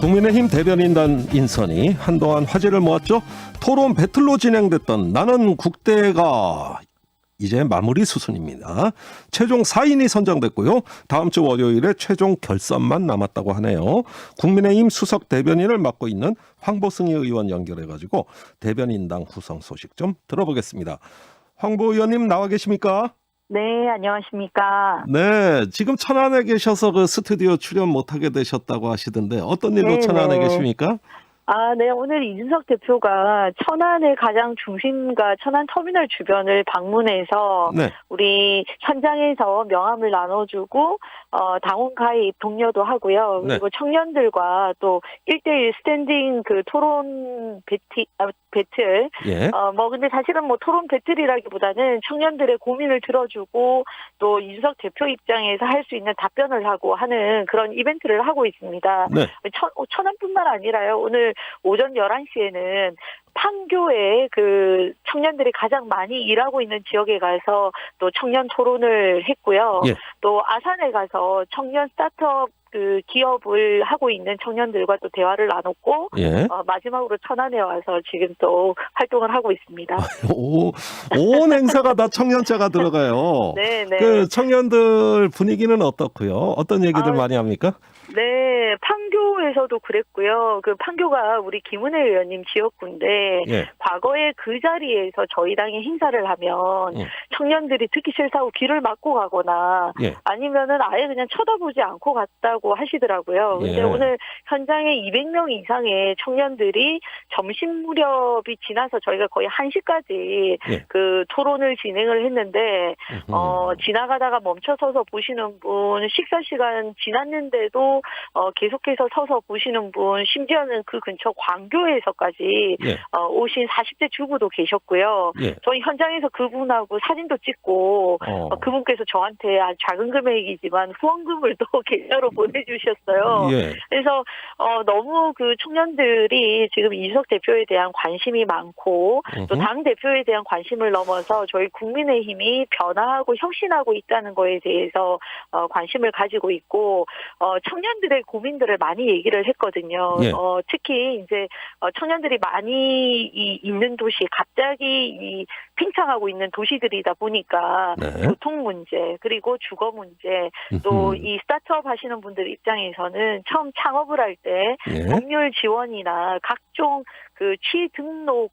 국민의힘 대변인단 인선이 한동안 화제를 모았죠. 토론 배틀로 진행됐던 나는 국대가 이제 마무리 수순입니다. 최종 4인이 선정됐고요. 다음 주 월요일에 최종 결선만 남았다고 하네요. 국민의힘 수석 대변인을 맡고 있는 황보승희 의원 연결해가지고 대변인당 구성 소식 좀 들어보겠습니다. 황보 의원님 나와 계십니까? 네, 안녕하십니까. 네, 지금 천안에 계셔서 그 스튜디오 출연 못하게 되셨다고 하시던데 어떤 일로 네, 천안에 네. 계십니까? 네, 오늘 이준석 대표가 천안의 가장 중심가 천안터미널 주변을 방문해서 네. 우리 현장에서 명함을 나눠주고 당원 가입 독려도 하고요. 그리고 청년들과 또 1대1 스탠딩 그 토론 배틀. 예. 근데 사실은 뭐 토론 배틀이라기보다는 청년들의 고민을 들어주고 또 이준석 대표 입장에서 할 수 있는 답변을 하고 하는 그런 이벤트를 하고 있습니다. 네. 천안뿐만 아니라요. 오늘 오전 11시에는 판교에 그 청년들이 가장 많이 일하고 있는 지역에 가서 또 청년 토론을 했고요. 예. 또 아산에 가서 청년 스타트업 그 기업을 하고 있는 청년들과 또 대화를 나눴고 예. 마지막으로 천안에 와서 지금 또 활동을 하고 있습니다. 온 행사가 다 청년자가 들어가요. 네, 네. 그 청년들 분위기는 어떻고요? 어떤 얘기들 많이 합니까? 네, 판교에서도 그랬고요. 그 판교가 우리 김은혜 의원님 지역구인데 예. 과거에 그 자리에서 저희 당이 행사를 하면 청년들이 듣기 싫다고 귀를 막고 가거나 예. 아니면은 아예 그냥 쳐다보지 않고 갔다고 하시더라고요. 근데 예. 오늘 현장에 200명 이상의 청년들이 점심 무렵이 지나서 저희가 거의 1시까지 예. 그 토론을 진행을 했는데 지나가다가 멈춰서서 보시는 분, 식사 시간 지났는데도 계속해서 서서 보시는 분, 심지어는 그 근처 광교에서까지 예. 오신 40대 주부도 계셨고요. 예. 저희 현장에서 그분하고 사진도 찍고 그분께서 저한테 아주 작은 금액이지만 후원금을 또 계좌로 보내주셨어요. 예. 그래서 너무 그 청년들이 지금 이준석 대표에 대한 관심이 많고 또 당 대표에 대한 관심을 넘어서 저희 국민의힘이 변화하고 혁신하고 있다는 거에 대해서 관심을 가지고 있고 청년들의 고민들을 많이 얘기를 했거든요. 예. 특히 이제 청년들이 많이 있는 도시, 갑자기 팽창하고 있는 도시들이다 보니까 네. 교통 문제 그리고 주거 문제 또 이 스타트업 하시는 분들 입장에서는 처음 창업을 할 때 예. 법률 지원이나 각종 그 취등록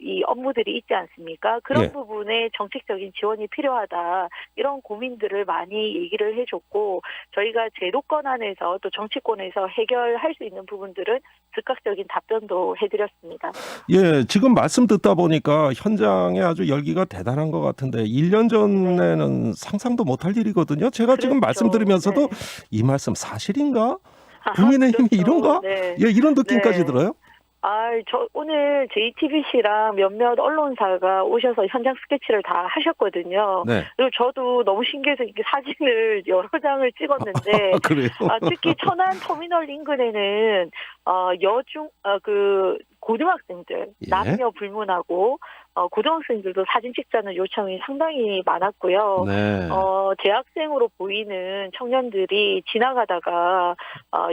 이 업무들이 있지 않습니까? 그런 예. 부분에 정책적인 지원이 필요하다. 이런 고민들을 많이 얘기를 해줬고 저희가 제도권 안에서 또 정치권에서 해결할 수 있는 부분들은 즉각적인 답변도 해드렸습니다. 예, 지금 말씀 듣다 보니까 현장에 아주 열기가 대단한 것 같은데 1년 전에는 상상도 못할 일이거든요. 제가 지금 그렇죠. 말씀드리면서도 네. 이 말씀 사실인가? 국민의힘이 그렇죠. 이런가? 네. 예, 이런 느낌까지 네. 들어요. 오늘 JTBC랑 몇몇 언론사가 오셔서 현장 스케치를 다 하셨거든요. 네. 그리고 저도 너무 신기해서 이렇게 사진을 여러 장을 찍었는데, 그래요? 특히 천안 터미널 인근에는, 고등학생들, 예. 남녀 불문하고, 고등학생들도 사진 찍자는 요청이 상당히 많았고요. 네. 대학생으로 보이는 청년들이 지나가다가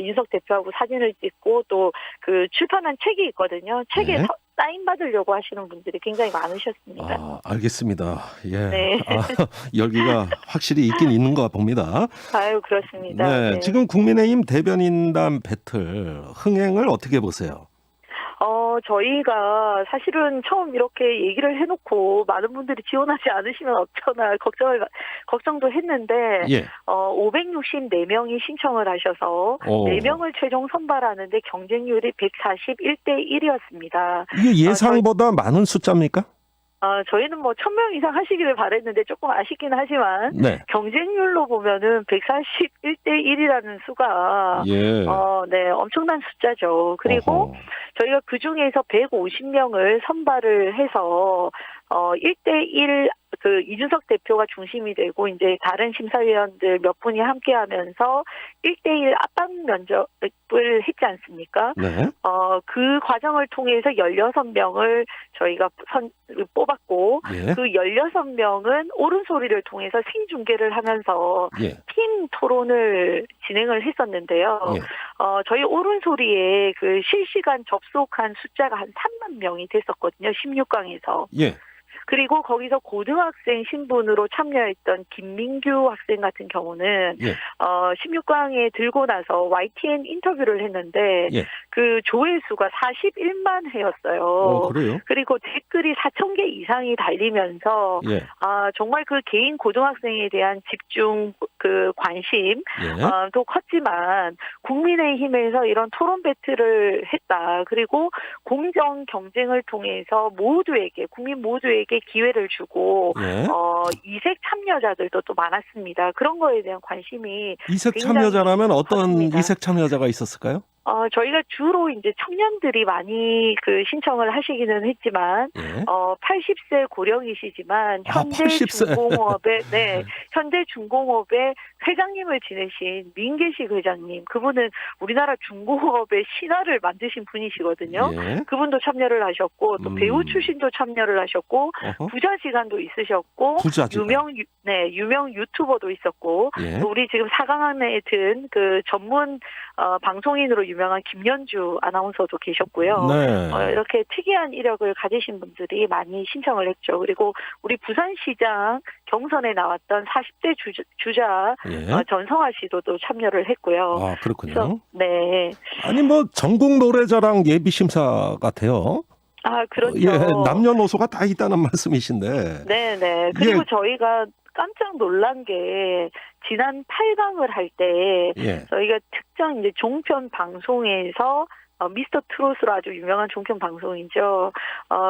윤석 대표하고 사진을 찍고 또 그 출판한 책이 있거든요. 책에 네. 사인 받으려고 하시는 분들이 굉장히 많으셨습니다. 알겠습니다. 예. 네. 열기가 확실히 있긴 있는가 봅니다. 아유, 그렇습니다. 네. 네. 지금 국민의힘 대변인단 배틀 흥행을 어떻게 보세요? 저희가 사실은 처음 이렇게 얘기를 해놓고 많은 분들이 지원하지 않으시면 어쩌나 걱정도 했는데, 예. 564명이 신청을 하셔서 4명을 최종 선발하는데 경쟁률이 141대 1이었습니다. 이게 예상보다 많은 숫자입니까? 저희는 뭐 1,000명 이상 하시기를 바랬는데 조금 아쉽긴 하지만 네. 경쟁률로 보면은 141대 1이라는 수가 예. 네, 엄청난 숫자죠. 그리고 저희가 그 중에서 150명을 선발을 해서 1대1 그 이준석 대표가 중심이 되고 이제 다른 심사위원들 몇 분이 함께하면서 1대1 압박 면접을 했지 않습니까? 네. 그 과정을 통해서 16명을 저희가 뽑았고 예. 그 16명은 옳은 소리를 통해서 생중계를 하면서 예. 팀 토론을 진행을 했었는데요. 예. 저희 옳은 소리에 그 실시간 접속한 숫자가 한 3만 명이 됐었거든요. 16강에서. 예. 그리고 거기서 고등학생 신분으로 참여했던 김민규 학생 같은 경우는 예. 16강에 들고 나서 YTN 인터뷰를 했는데 예. 그 조회수가 41만 회였어요. 그래요? 그리고 댓글이 4,000개 이상이 달리면서 예. 정말 그 개인 고등학생에 대한 집중 그 관심 예. 또 컸지만 국민의힘에서 이런 토론 배틀을 했다. 그리고 공정 경쟁을 통해서 모두에게 국민 모두에게 기회를 주고 예. 이색 참여자들도 또 많았습니다. 그런 거에 대한 관심이 이색 굉장히 참여자라면 어떤 컸습니다. 이색 참여자가 있었을까요? 저희가 주로 이제 청년들이 많이 그 신청을 하시기는 했지만, 예. 80세 고령이시지만, 현대 80세. 중공업의, 네, 현대 중공업의 회장님을 지내신 민계식 회장님, 그분은 우리나라 중공업의 신화를 만드신 분이시거든요. 예. 그분도 참여를 하셨고, 또 배우 출신도 참여를 하셨고, 어허. 부자지간도 있으셨고, 부자지간. 유명 유튜버도 있었고, 예. 또 우리 지금 4강안에 든 그 전문 방송인으로 유명한 김연주 아나운서도 계셨고요. 네. 이렇게 특이한 이력을 가지신 분들이 많이 신청을 했죠. 그리고 우리 부산시장 경선에 나왔던 40대 주자 예. 전성화 씨도 또 참여를 했고요. 아, 그렇군요. 그래서, 네. 아니 뭐 전국 노래자랑 예비 심사 같아요. 그렇죠. 예, 남녀노소가 다 있다는 말씀이신데. 네네. 그리고 예. 저희가 깜짝 놀란 게 지난 8강을 할 때 예. 저희가 특정 이제 종편 방송에서 미스터 트롯으로 아주 유명한 종편 방송이죠.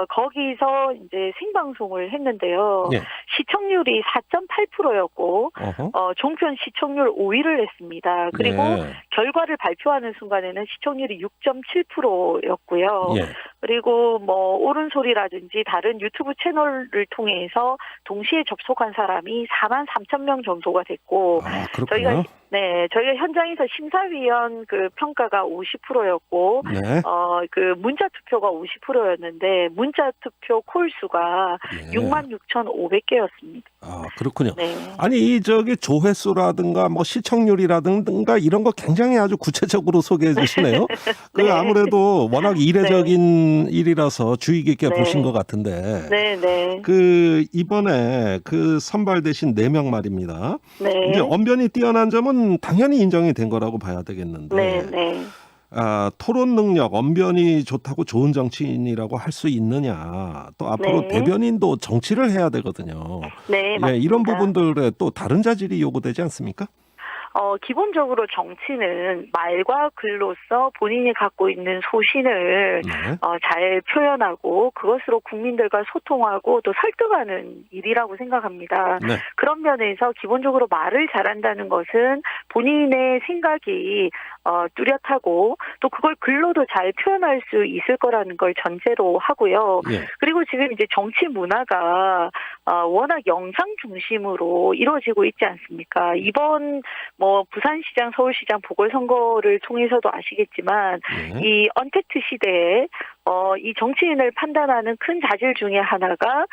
거기서 이제 생방송을 했는데요. 예. 시청률이 4.8%였고, 어허. 종편 시청률 5위를 했습니다. 그리고 예. 결과를 발표하는 순간에는 시청률이 6.7%였고요. 예. 그리고 뭐 옳은 소리라든지 다른 유튜브 채널을 통해서 동시에 접속한 사람이 4만 3천 명 정도가 됐고, 아, 그렇군요. 저희가 현장에서 심사위원 그 평가가 50%였고, 네. 그 문자 투표가 50%였는데, 문자 투표 콜 수가 예. 66,500개였습니다. 아, 그렇군요. 네. 아니, 저기 조회수라든가 뭐 시청률이라든가 이런 거 굉장히 아주 구체적으로 소개해 주시네요. 그 네. 아무래도 워낙 이례적인 일이라서 주의 깊게 네. 보신 것 같은데. 네. 그 이번에 그 선발되신 4명 말입니다. 네. 이제 언변이 뛰어난 점은 당연히 인정이 된 거라고 봐야 되겠는데. 네. 토론 능력, 언변이 좋다고 좋은 정치인이라고 할 수 있느냐. 또 앞으로 네. 대변인도 정치를 해야 되거든요. 네, 맞습니다. 이런 부분들에 또 다른 자질이 요구되지 않습니까? 기본적으로 정치는 말과 글로써 본인이 갖고 있는 소신을 네. 잘 표현하고 그것으로 국민들과 소통하고 또 설득하는 일이라고 생각합니다. 네. 그런 면에서 기본적으로 말을 잘한다는 것은 본인의 생각이 뚜렷하고 또 그걸 글로도 잘 표현할 수 있을 거라는 걸 전제로 하고요. 예. 그리고 지금 이제 정치 문화가 워낙 영상 중심으로 이루어지고 있지 않습니까? 이번 뭐 부산시장, 서울시장 보궐선거를 통해서도 아시겠지만 예. 이 언택트 시대에 이 정치인을 판단하는 큰 자질 중에 하나가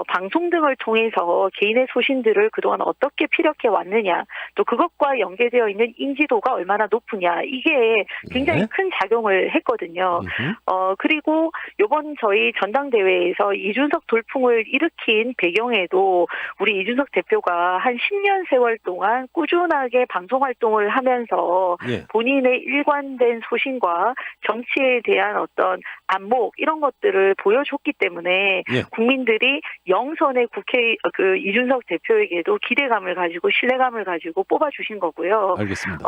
방송 등을 통해서 개인의 소신들을 그동안 어떻게 피력해 왔느냐, 또 그것과 연계되어 있는 인지도가 얼마나 높으냐, 이게 굉장히 네. 큰 작용을 했거든요. 그리고 이번 저희 전당대회에서 이준석 돌풍을 일으킨 배경에도 우리 이준석 대표가 한 10년 세월 동안 꾸준하게 방송 활동을 하면서 예. 본인의 일관된 소신과 정치에 대한 어떤 안목 이런 것들을 보여줬기 때문에 예. 국민들이 영선의 이준석 대표에게도 기대감을 가지고 신뢰감을 가지고 뽑아주신 거고요. 알겠습니다.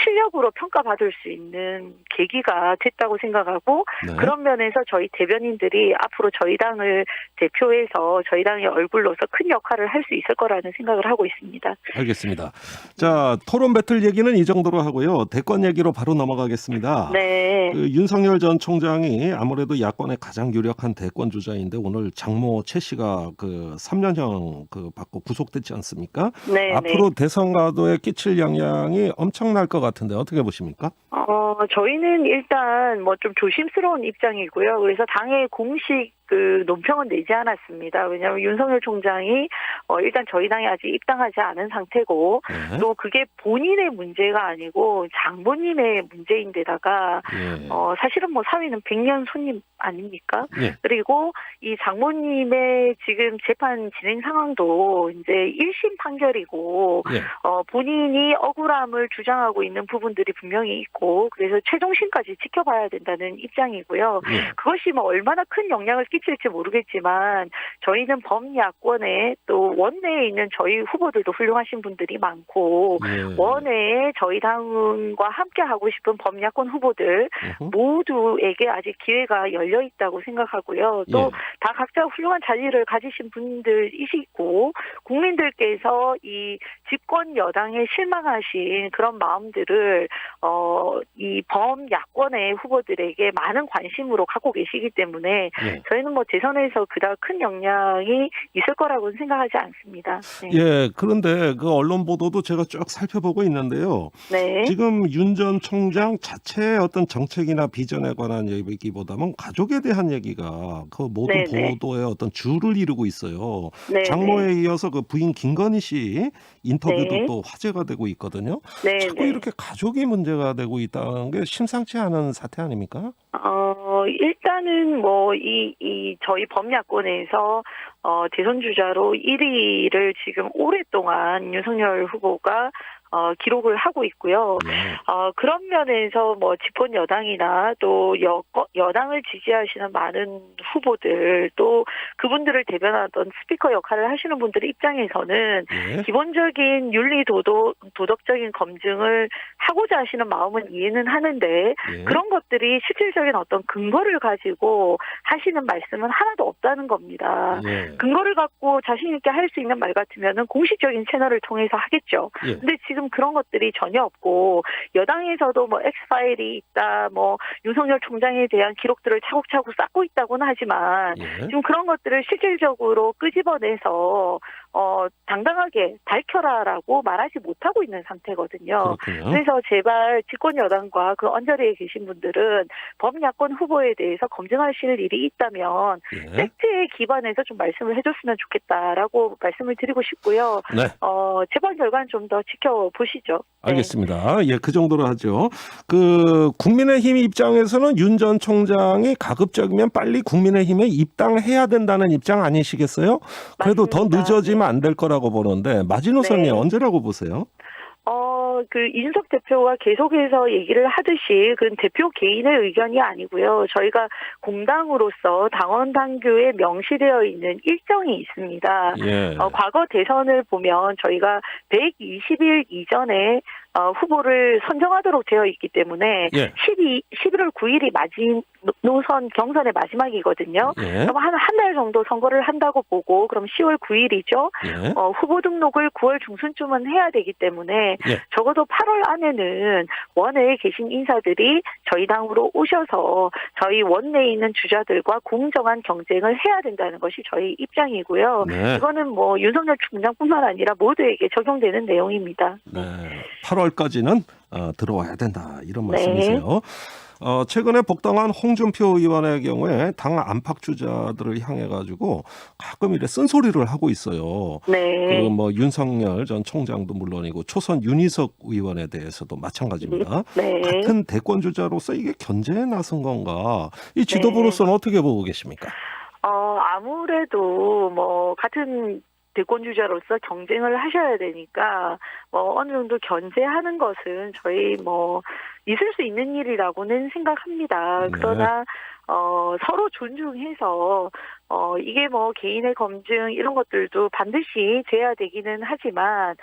실력으로 평가받을 수 있는 계기가 됐다고 생각하고 네. 그런 면에서 저희 대변인들이 앞으로 저희 당을 대표해서 저희 당의 얼굴로서 큰 역할을 할 수 있을 거라는 생각을 하고 있습니다. 알겠습니다. 자, 토론 배틀 얘기는 이 정도로 하고요. 대권 얘기로 바로 넘어가겠습니다. 네. 윤석열 전 총장이 아무래도 야권의 가장 유력한 대권 주자인데 오늘 장모 최 씨가 3년형 받고 구속됐지 않습니까? 네. 앞으로 대선 가도에 끼칠 영향이 엄청날 것 같은데 어떻게 보십니까? 저희는 일단 좀 조심스러운 입장이고요. 그래서 당의 공식 논평은 내지 않았습니다. 왜냐하면 윤석열 총장이 일단 저희 당에 아직 입당하지 않은 상태고 네. 또 그게 본인의 문제가 아니고 장모님의 문제인데다가 예. 사실은 사위는 100년 손님 아닙니까? 예. 그리고 이 장모님의 지금 재판 진행 상황도 이제 1심 판결이고 예. 본인이 억울함을 주장하고 있는 부분들이 분명히 있고 그래서 최종심까지 지켜봐야 된다는 입장이고요. 예. 그것이 얼마나 큰 영향을 끼칠지 모르겠지만 저희는 범야권에 또 원내에 있는 저희 후보들도 훌륭하신 분들이 많고 예. 원내에 저희 당과 함께 하고 싶은 범야권 후보들 모두에게 아직 기회가 열려 있다고 생각하고요. 또 다 각자 훌륭한 자질을 가지신 분들이시고 국민들께서 이 집권 여당에 실망하신 그런 마음들을 이 범야권의 후보들에게 많은 관심으로 갖고 계시기 때문에 저희는 대선에서 그다음 큰 영향이 있을 거라고는 생각하지 않습니다. 네. 예, 그런데 그 언론 보도도 제가 쭉 살펴보고 있는데요. 네. 지금 윤 전 총장 자체의 어떤 정책이나 비전에 관한 얘기보다는 가족에 대한 얘기가 그 모든 네네. 보도의 어떤 주를 이루고 있어요. 네네. 장모에 이어서 그 부인 김건희 씨 인터뷰도 네. 또 화제가 되고 있거든요. 네네. 자꾸 이렇게 가족이 문제가 되고 있다는 게 심상치 않은 사태 아닙니까? 일단은 저희 범야권에서 대선 주자로 1위를 지금 오랫동안 윤석열 후보가 기록을 하고 있고요. 네. 그런 면에서 집권 여당이나 또 여당을 지지하시는 많은 후보들 또 그분들을 대변하던 스피커 역할을 하시는 분들의 입장에서는 네. 기본적인 윤리 도덕적인 검증을 하고자 하시는 마음은 이해는 하는데 네. 그런 것들이 실질적인 어떤 근거를 가지고 하시는 말씀은 하나도 없다는 겁니다. 네. 근거를 갖고 자신 있게 할 수 있는 말 같으면은 공식적인 채널을 통해서 하겠죠. 예. 근데 지금 그런 것들이 전혀 없고 여당에서도 엑스파일이 있다, 윤석열 총장에 대한 기록들을 차곡차곡 쌓고 있다고는 하지만 예. 지금 그런 것들을 실질적으로 끄집어내서 당당하게 밝혀라라고 말하지 못하고 있는 상태거든요. 그렇군요. 그래서 제발 집권 여당과 그 언저리에 계신 분들은 범야권 후보에 대해서 검증하실 일이 있다면 예. 팩트에 기반해서 좀 말씀을 해줬으면 좋겠다라고 말씀을 드리고 싶고요. 네. 재판 결과는 좀 더 지켜보시죠. 네. 알겠습니다. 예, 그 정도로 하죠. 국민의힘 입장에서는 윤 전 총장이 가급적이면 빨리 국민의힘에 입당해야 된다는 입장 아니시겠어요? 그래도 더 맞습니다. 늦어지면 안 될 거라고 보는데 마지노선이 네. 언제라고 보세요? 이준석 대표가 계속해서 얘기를 하듯이 그건 대표 개인의 의견이 아니고요. 저희가 공당으로서 당원 당규에 명시되어 있는 일정이 있습니다. 예. 과거 대선을 보면 저희가 120일 이전에 후보를 선정하도록 되어 있기 때문에 예. 11월 9일이 노선 경선의 마지막이거든요. 예. 그럼 한 달 정도 선거를 한다고 보고 그럼 10월 9일이죠. 예. 후보 등록을 9월 중순쯤은 해야 되기 때문에 예. 적어도 8월 안에는 원내에 계신 인사들이 저희 당으로 오셔서 저희 원내에 있는 주자들과 공정한 경쟁을 해야 된다는 것이 저희 입장이고요. 네. 이거는 윤석열 총장뿐만 아니라 모두에게 적용되는 내용입니다. 네. 8월까지는 들어와야 된다 이런 네. 말씀이세요. 최근에 복당한 홍준표 의원의 경우에 당 안팎 주자들을 향해 가지고 가끔 이래 쓴소리를 하고 있어요. 네. 윤석열 전 총장도 물론이고 초선 윤희석 의원에 대해서도 마찬가지입니다. 네. 같은 대권 주자로서 이게 견제에 나선 건가? 이 지도부로서는 어떻게 보고 계십니까? 아무래도 같은 대권 주자로서 경쟁을 하셔야 되니까 뭐 어느 정도 견제하는 것은 저희 뭐 있을 수 있는 일이라고는 생각합니다. 네. 그러나 서로 존중해서 이게 뭐 개인의 검증 이런 것들도 반드시 돼야 되기는 하지만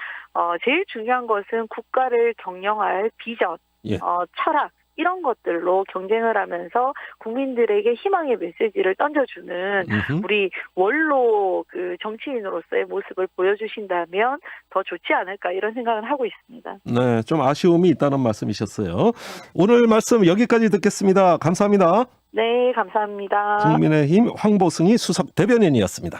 제일 중요한 것은 국가를 경영할 비전, 예. 철학 이런 것들로 경쟁을 하면서 국민들에게 희망의 메시지를 던져주는 우리 원로 그 정치인으로서의 모습을 보여주신다면 더 좋지 않을까 이런 생각을 하고 있습니다. 네, 좀 아쉬움이 있다는 말씀이셨어요. 오늘 말씀 여기까지 듣겠습니다. 감사합니다. 네, 감사합니다. 국민의힘 황보승희 수석 대변인이었습니다.